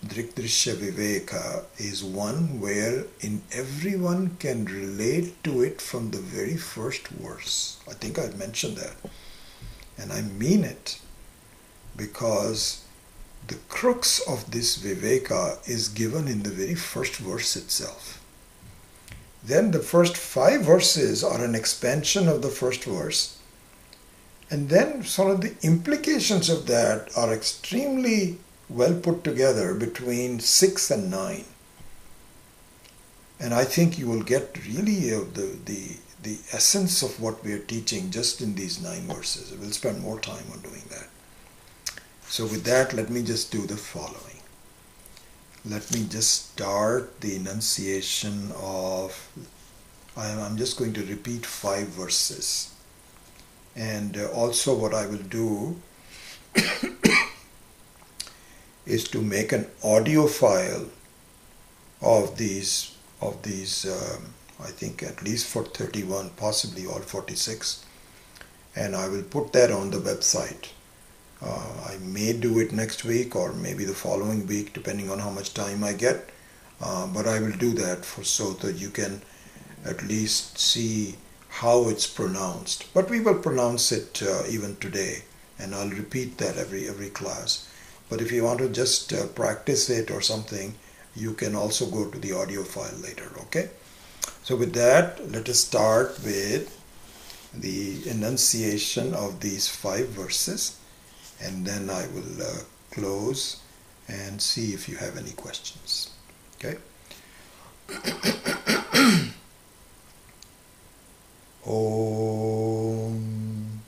Speaker 1: Drik Drishya Viveka, is one where everyone can relate to it from the very first verse. I think I mentioned that. And I mean it, because the crux of this Viveka is given in the very first verse itself. Then the first 5 verses are an expansion of the first verse. And then some of the implications of that are extremely well put together between 6 and 9. And I think you will get really the essence of what we are teaching just in these 9 verses. We'll spend more time on doing that. So with that, let me just do the following. Let me just start the enunciation of, I'm just going to repeat 5 verses. And also what I will do is to make an audio file of these I think at least for 31, possibly all 46. And I will put that on the website. I may do it next week or maybe the following week, depending on how much time I get. But I will do that so that you can at least see how it's pronounced. But we will pronounce it even today, and I'll repeat that every class. But if you want to just practice it or something, you can also go to the audio file later, okay? So with that, let us start with the enunciation of these 5 verses. And then I will close and see if you have any questions. Okay? Om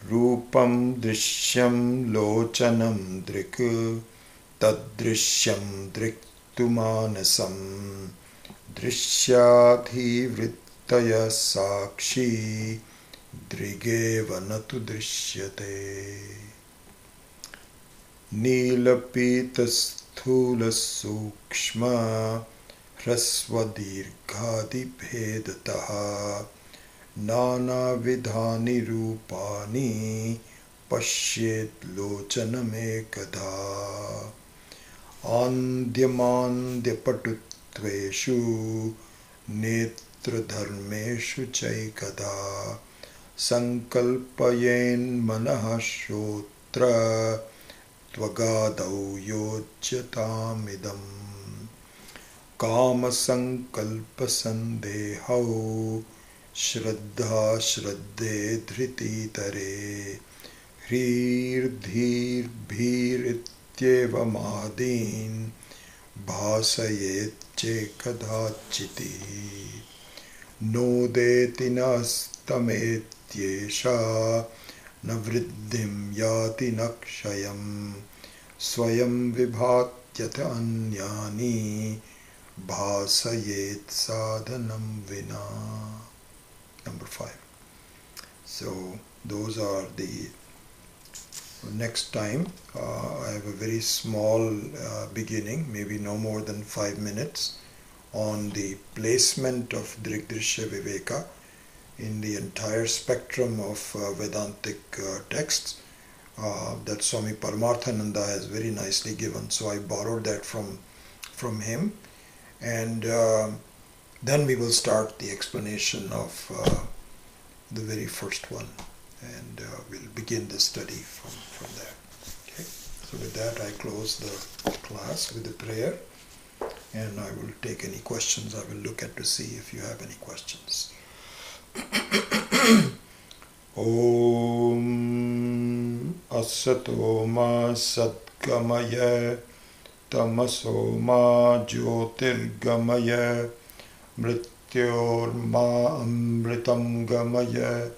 Speaker 1: Rupam Drishyam Lochanam Drik Tadrishyam Driktumanasam Drishyadhi Vrittaya Sakshi Drigeva Natu Drishyate Nilapita Sthula Sukshma Hrasva Dirghadi Bhedataha nana vidhani rupani pashyet lochanamekadha andyamandyapatutveshu netradharmeshu chaikadha sankalpayen manah shrotra tvagadau yojyatamidam kama sankalpa sandehau shraddha shradde dhriti tare hrir dhir bhir ityevamādīn bhāsayet chekadhachiti nodeti nastametyesha navriddhim yati nakshayam swayam vibhatyata anyani bhāsayet sadhanam vina. Number 5. So those are the next time. I have a very small beginning, maybe no more than 5 minutes, on the placement of Drik Drishya Viveka in the entire spectrum of Vedantic texts that Swami Paramarthananda has very nicely given. So I borrowed that from him, and then we will start the explanation of the very first one, and we'll begin the study from there. Okay. So with that, I close the class with a prayer, and I will take any questions. I will look at to see if you have any questions. Om Asato Ma Satgamaya Tamaso Ma Jyotirgamaya Mrityor Ma Amritam Gamaya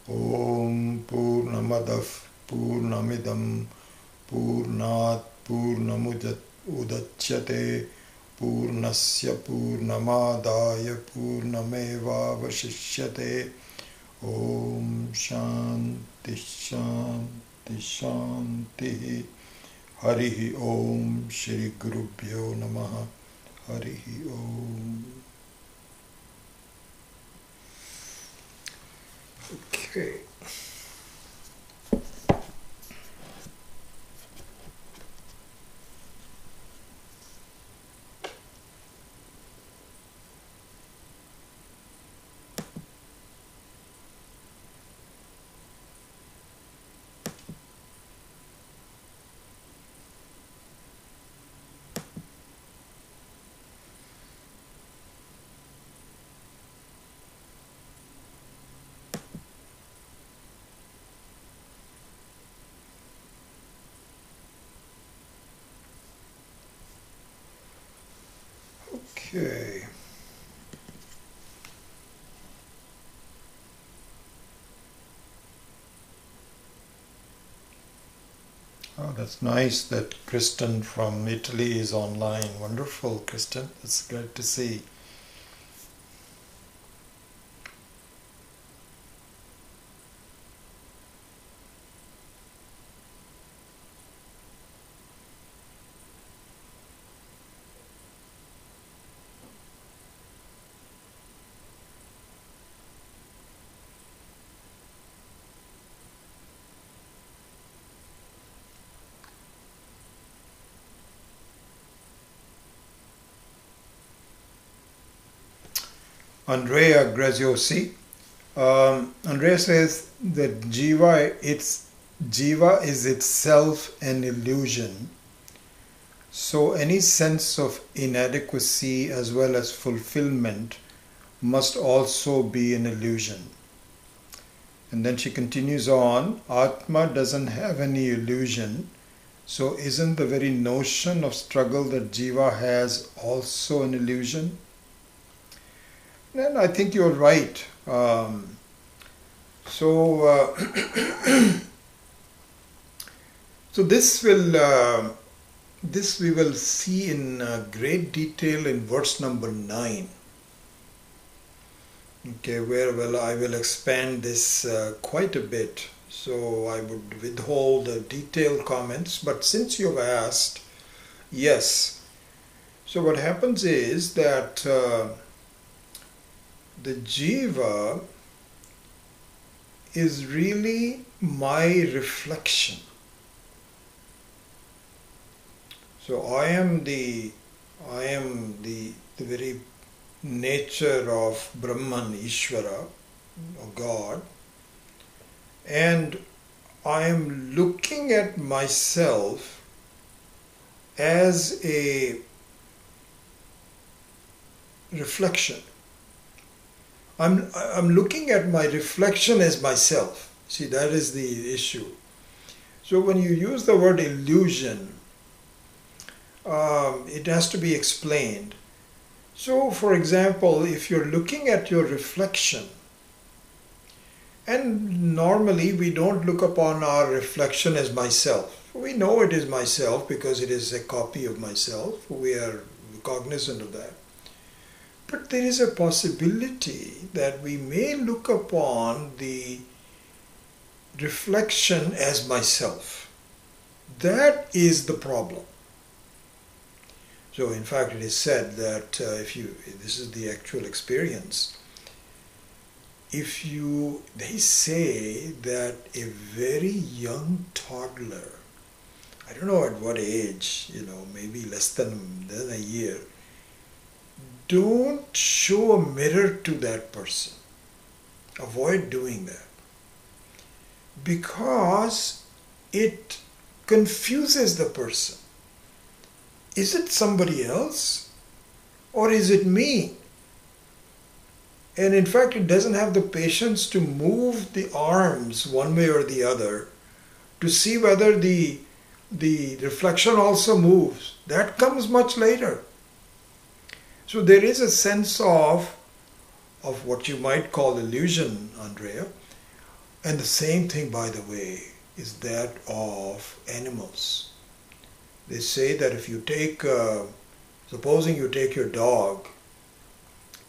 Speaker 1: Om Purnamadav Purnamidam Purnat Purnamudachyate Purnasya Purnamadaya Purnameva Vashishyate Om Shanti Shanti Shanti Harihi Om Shri Gurubhyo Namaha Harihi Om. Okay. Okay. Oh, that's nice that Kristen from Italy is online. Wonderful, Kristen. That's great to see. Andrea Graziosi. Andrea says that Jiva is itself an illusion. So any sense of inadequacy as well as fulfillment must also be an illusion. And then she continues on, Atma doesn't have any illusion. So isn't the very notion of struggle that Jiva has also an illusion? And I think you're right. So this we will see in great detail in verse number 9. Okay, where I will expand this quite a bit. So I would withhold the detailed comments. But since you've asked, yes. So what happens is that the jiva is really my reflection. So I am the very nature of Brahman, Ishvara, or God, and I am looking at myself as a reflection. I'm looking at my reflection as myself. See, that is the issue. So when you use the word illusion, it has to be explained. So, for example, if you're looking at your reflection, and normally we don't look upon our reflection as myself. We know it is myself because it is a copy of myself. We are cognizant of that. But there is a possibility that we may look upon the reflection as myself. That is the problem. So in fact it is said that this is the actual experience, they say that a very young toddler, I don't know at what age, maybe less than a year, don't show a mirror to that person. Avoid doing that. Because it confuses the person. Is it somebody else? Or is it me? And in fact, it doesn't have the patience to move the arms one way or the other to see whether the reflection also moves. That comes much later. So there is a sense of what you might call illusion, Andrea. And the same thing, by the way, is that of animals. They say that if you take, supposing you take your dog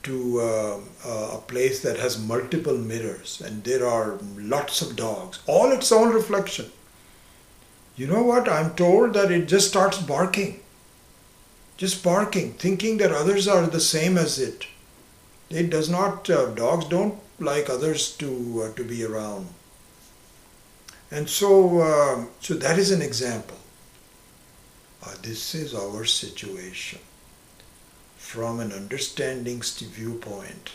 Speaker 1: to a place that has multiple mirrors and there are lots of dogs, all its own reflection. You know what? I'm told that it just starts barking. Just barking, thinking that others are the same as it. It does not, dogs don't like others to be around. And so that is an example. This is our situation. From an understanding viewpoint,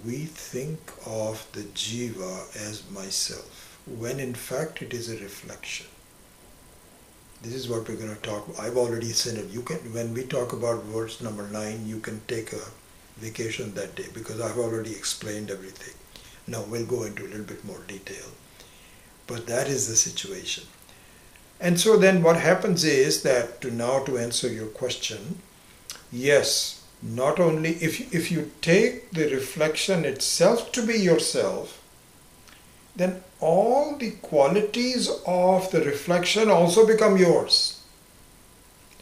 Speaker 1: we think of the jiva as myself, when in fact it is a reflection. This is what we're going to talk about. I've already said it. When we talk about verse number 9, you can take a vacation that day because I've already explained everything. Now we'll go into a little bit more detail. But that is the situation. And so then what happens is that to answer your question, yes, not only if you take the reflection itself to be yourself, then all the qualities of the reflection also become yours.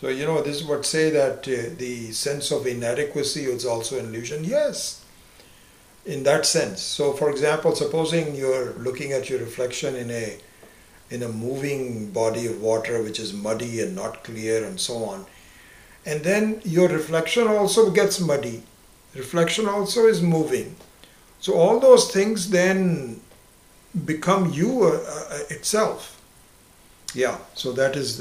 Speaker 1: So this is what say that the sense of inadequacy is also an illusion. Yes, in that sense. So for example, supposing you're looking at your reflection in a moving body of water which is muddy and not clear and so on. And then your reflection also gets muddy. Reflection also is moving. So all those things then become you itself. Yeah, so that is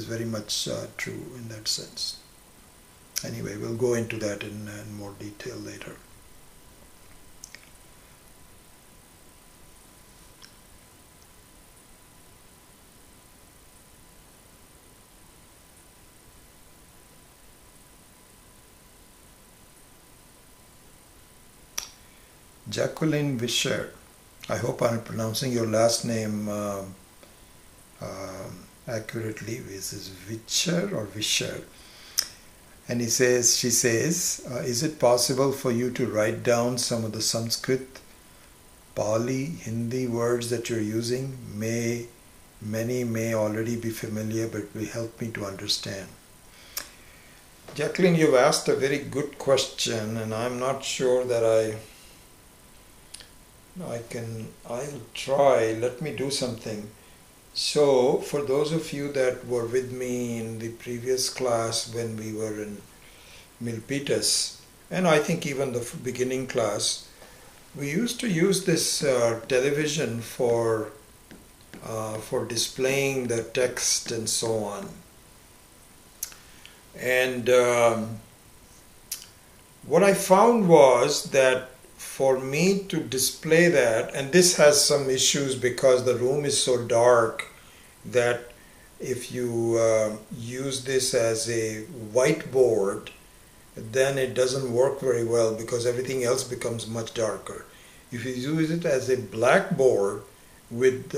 Speaker 1: very much true in that sense. Anyway, we'll go into that in more detail later. Jacqueline Vischer, I hope I'm pronouncing your last name accurately. This is Vischer or Vischer. And she says, is it possible for you to write down some of the Sanskrit, Pali, Hindi words that you're using? Many may already be familiar, but will help me to understand. Jacqueline, you've asked a very good question, and I'm not sure that I'll try. Let me do something. So, for those of you that were with me in the previous class when we were in Milpitas, and I think even the beginning class, We used to use this television for displaying the text and so on. And what I found was that for me to display that, and this has some issues because the room is so dark that if you use this as a whiteboard, then it doesn't work very well because everything else becomes much darker. If you use it as a blackboard with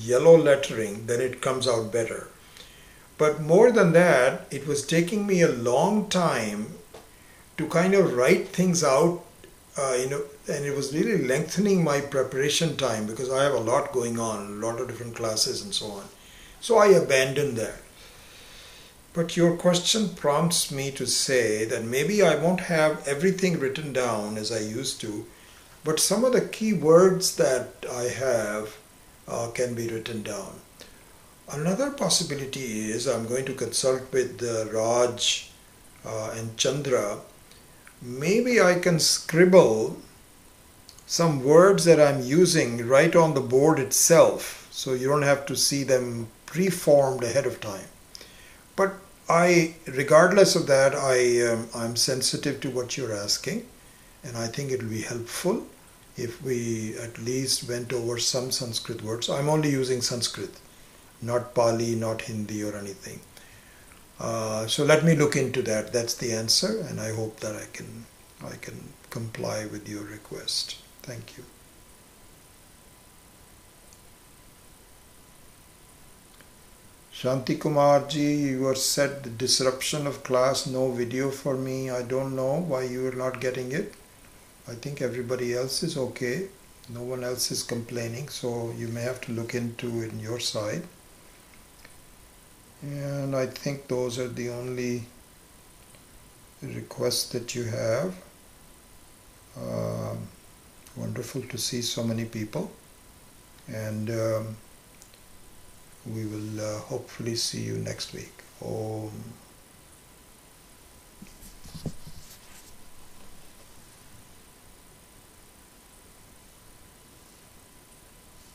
Speaker 1: yellow lettering, then it comes out better. But more than that, it was taking me a long time to kind of write things out, and it was really lengthening my preparation time because I have a lot going on, a lot of different classes and so on. So I abandoned that. But your question prompts me to say that maybe I won't have everything written down as I used to, but some of the key words that I have can be written down. Another possibility is I'm going to consult with Raj and Chandra. Maybe I can scribble some words that I'm using right on the board itself, so you don't have to see them preformed ahead of time. But regardless of that, I'm sensitive to what you're asking, and I think it will be helpful if we at least went over some Sanskrit words. I'm only using Sanskrit, not Pali, not Hindi or anything. So let me look into that. That's the answer, and I hope that I can comply with your request. Thank you. Shanti Kumar ji, you are said the disruption of class, no video for me. I don't know why you are not getting it. I think everybody else is okay. No one else is complaining, so you may have to look into it on your side. And I think those are the only requests that you have. Wonderful to see so many people. And we will hopefully see you next week. Om